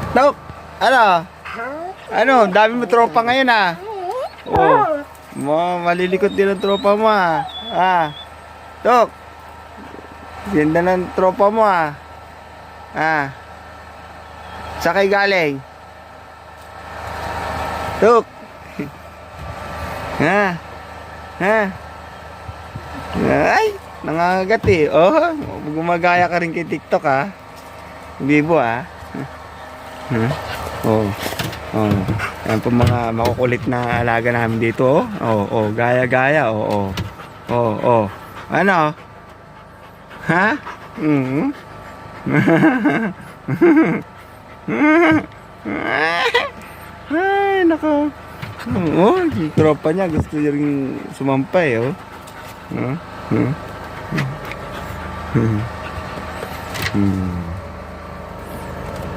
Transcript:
Tok, ano? Ano, dami mo tropa ngayon ah. Oh, malilikot din ang tropa mo ah. Ah, Tok, ganda ng tropa mo ah. Ah, sa kay galing? Tok. Ha? Ha? Ay, nangangagat eh. Oh, gumagaya ka rin kay TikTok ah. Bibo ah. Huh? Oh. Oh. Yan po mga makukulit na alaga namin dito oh. Oh, oh, gaya-gaya. Oh, oh. Oh, oh. Ano? Ha? Mhm. Ay, nako. Oh, yung tropa niya gusto niya rin sumampay oh. Hmm. Hmm. Hmm. Hmm.